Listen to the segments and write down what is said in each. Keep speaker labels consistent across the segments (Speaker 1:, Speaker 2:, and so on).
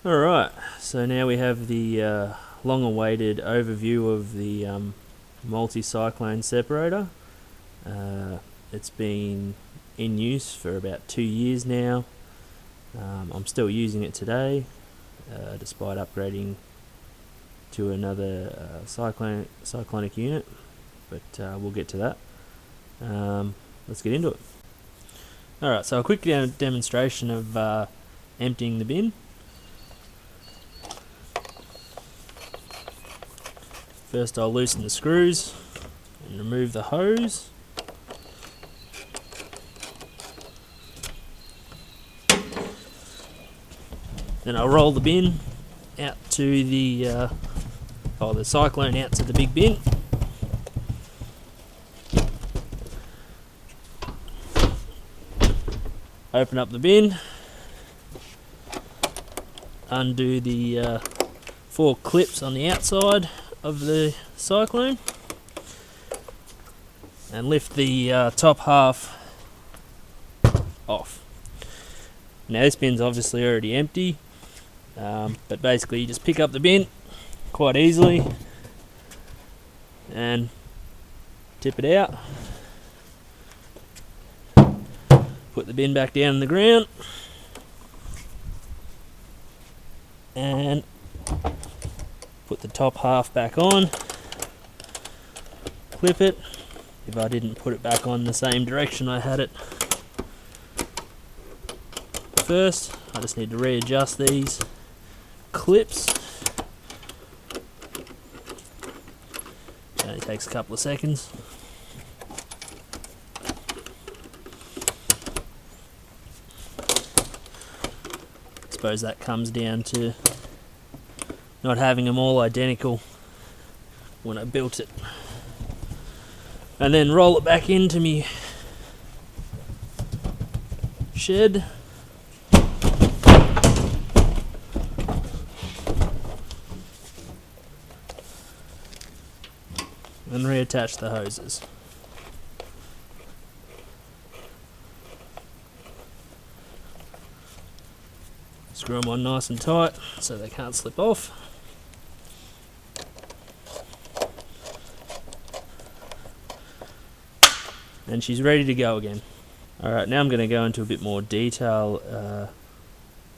Speaker 1: Alright, so now we have the long-awaited overview of the multi-cyclone separator. It's been in use for about 2 years now. I'm still using it today, despite upgrading to another cyclonic unit, but we'll get to that. Let's get into it. Alright, so a quick demonstration of emptying the bin. First I'll loosen the screws and remove the hose. Then I'll roll the bin out to the cyclone out to the big bin. Open up the bin, undo the 4 clips on the outside of the cyclone, and lift the top half off. Now this bin's obviously already empty, but basically you just pick up the bin quite easily and tip it out, put the bin back down in the ground, and put the top half back on, clip it. If I didn't put it back on the same direction I had it first, I just need to readjust these clips. It only takes a couple of seconds. I suppose that comes down to not having them all identical when I built it. And then roll it back into me shed. And reattach the hoses. Screw them on nice and tight so they can't slip off. And she's ready to go again. Alright, now I'm going to go into a bit more detail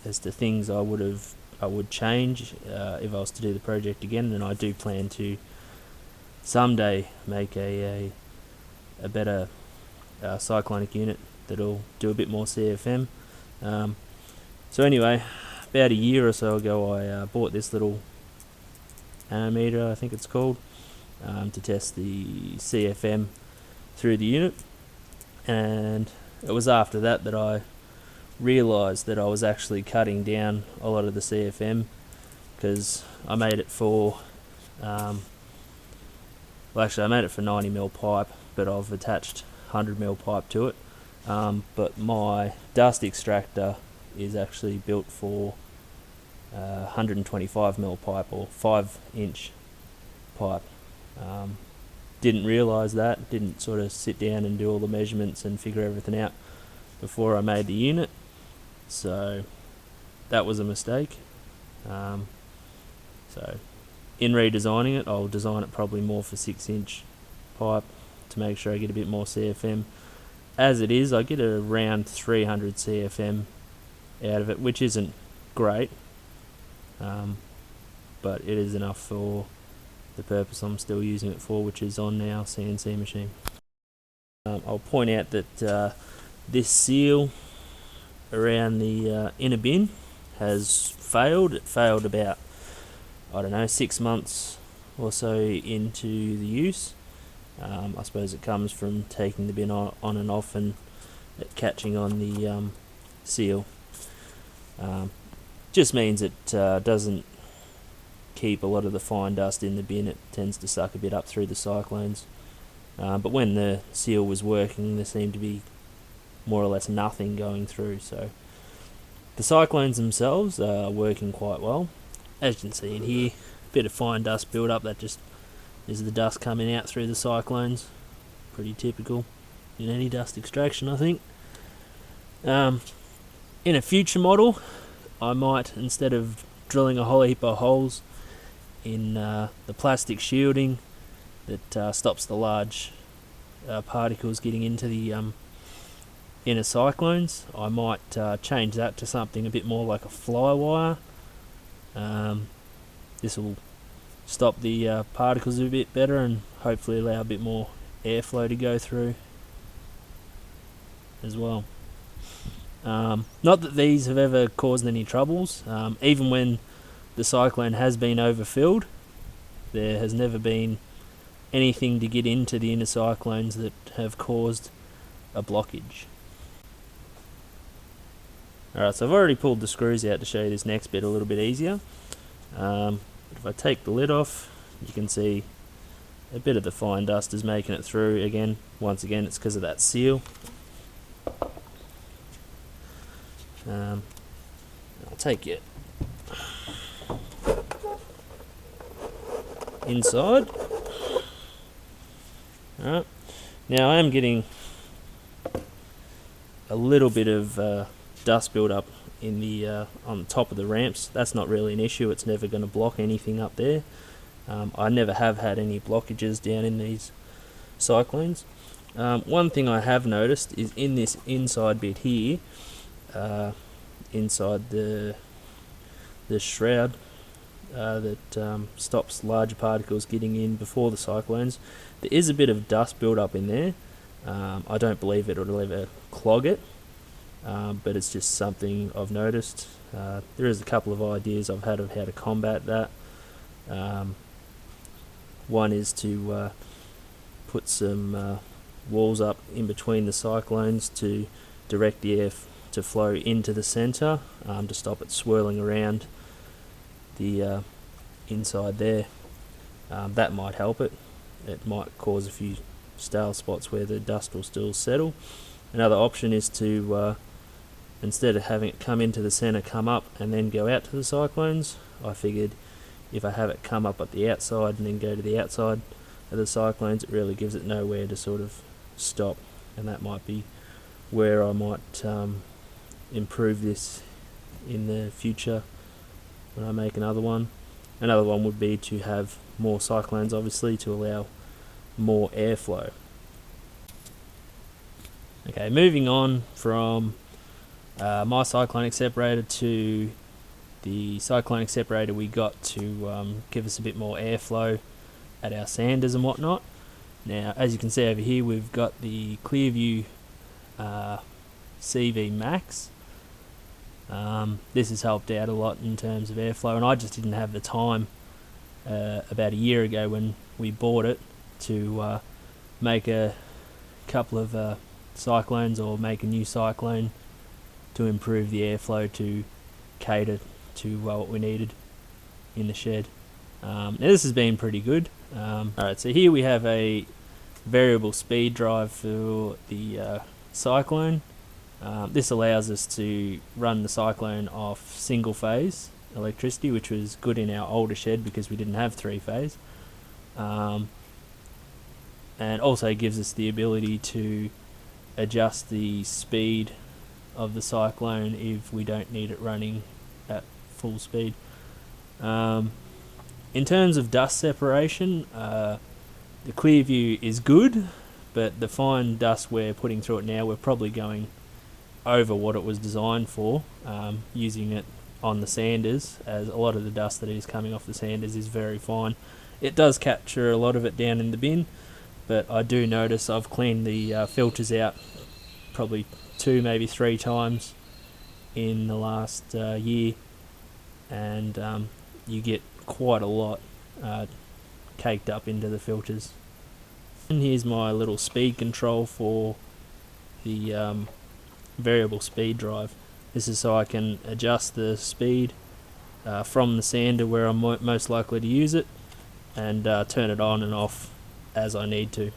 Speaker 1: as to things I would change if I was to do the project again, and I do plan to someday make a better cyclonic unit that'll do a bit more CFM. So anyway, about a year or so ago I bought this little ammeter, I think it's called, to test the CFM through the unit, and it was after that that I realised that I was actually cutting down a lot of the CFM, because I made it for well, actually I made it for 90mm pipe, but I've attached 100mm pipe to it, but my dust extractor is actually built for 125mm pipe, or 5-inch pipe. Didn't realise that, didn't sort of sit down and do all the measurements and figure everything out before I made the unit, so that was a mistake. So in redesigning it, I'll design it probably more for 6-inch pipe to make sure I get a bit more CFM. As it is, I get around 300 CFM out of it, which isn't great, but it is enough for the purpose I'm still using it for, which is on our CNC machine. I'll point out that this seal around the inner bin has failed. It failed about, I don't know, 6 months or so into the use. I suppose it comes from taking the bin on and off and it catching on the seal. Just means it doesn't keep a lot of the fine dust in the bin. It tends to suck a bit up through the cyclones, but when the seal was working there seemed to be more or less nothing going through, so the cyclones themselves are working quite well. As you can see in here, a bit of fine dust build up, that just is the dust coming out through the cyclones. Pretty typical in any dust extraction, I think. In a future model I might, instead of drilling a whole heap of holes in the plastic shielding that stops the large particles getting into the inner cyclones. I might change that to something a bit more like a fly wire. This will stop the particles a bit better and hopefully allow a bit more airflow to go through as well. Not that these have ever caused any troubles. Even when the cyclone has been overfilled, there has never been anything to get into the inner cyclones that have caused a blockage. Alright, so I've already pulled the screws out to show you this next bit a little bit easier. If I take the lid off, you can see a bit of the fine dust is making it through again. Once again, it's because of that seal. I'll take it inside. Alright, now I am getting a little bit of dust build up in the on the top of the ramps. That's not really an issue, it's never going to block anything up there. I never have had any blockages down in these cyclones. One thing I have noticed is in this inside bit here, inside the shroud that stops larger particles getting in before the cyclones, there is a bit of dust build up in there. I don't believe it will ever clog it, but it's just something I've noticed. There is a couple of ideas I've had of how to combat that. One is to put some walls up in between the cyclones to direct the air to flow into the center, to stop it swirling around the inside there. That might help it. It might cause a few stale spots where the dust will still settle. Another option is to instead of having it come into the center, come up and then go out to the cyclones. I figured if I have it come up at the outside and then go to the outside of the cyclones, it really gives it nowhere to sort of stop, and that might be where I might improve this in the future when I make another one. Another one would be to have more cyclones, obviously, to allow more airflow. Okay, moving on from my cyclonic separator to the cyclonic separator we got to give us a bit more airflow at our sanders and whatnot. Now, as you can see over here, we've got the Clearview CV Max. This has helped out a lot in terms of airflow, and I just didn't have the time about a year ago when we bought it to make a couple of cyclones, or make a new cyclone to improve the airflow to cater to what we needed in the shed. Now this has been pretty good. Alright, so here we have a variable speed drive for the cyclone. This allows us to run the cyclone off single phase electricity, which was good in our older shed because we didn't have 3-phase. And also gives us the ability to adjust the speed of the cyclone if we don't need it running at full speed. In terms of dust separation, the Clearview is good, but the fine dust we're putting through it now, we're probably going over what it was designed for, using it on the sanders, as a lot of the dust that is coming off the sanders is very fine. It does capture a lot of it down in the bin, but I do notice I've cleaned the filters out probably 2, maybe 3 times in the last year, and you get quite a lot caked up into the filters. And here's my little speed control for the variable speed drive. This is so I can adjust the speed from the sander where I'm most likely to use it, and turn it on and off as I need to.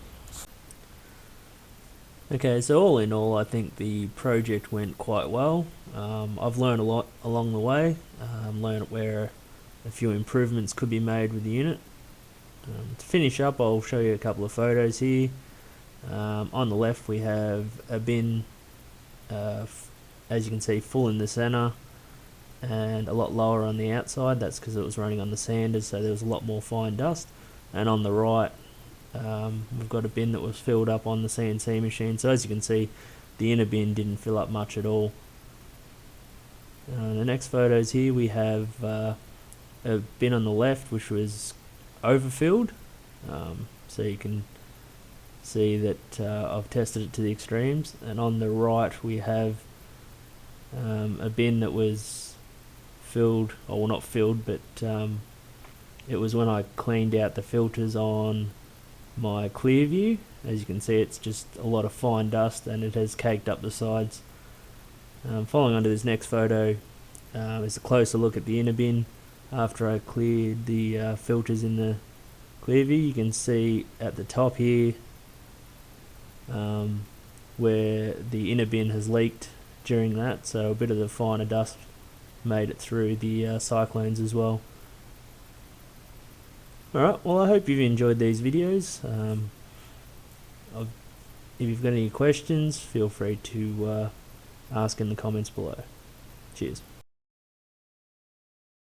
Speaker 1: Okay, so all in all, I think the project went quite well. I've learned a lot along the way. Learned where a few improvements could be made with the unit. To finish up, I'll show you a couple of photos here. On the left we have a bin, as you can see, full in the center, and a lot lower on the outside. That's because it was running on the sanders, so there was a lot more fine dust. And on the right, we've got a bin that was filled up on the CNC machine. So as you can see, the inner bin didn't fill up much at all. The next photos here, we have a bin on the left which was overfilled. So you can see that I've tested it to the extremes. And on the right we have a bin that was filled, or well, not filled, but it was when I cleaned out the filters on my clear view. As you can see, it's just a lot of fine dust and it has caked up the sides. Following on to this next photo is a closer look at the inner bin after I cleared the filters in the clear view. You can see at the top here where the inner bin has leaked during that, so a bit of the finer dust made it through the cyclones as well. Alright, well, I hope you've enjoyed these videos. If you've got any questions, feel free to ask in the comments below. Cheers.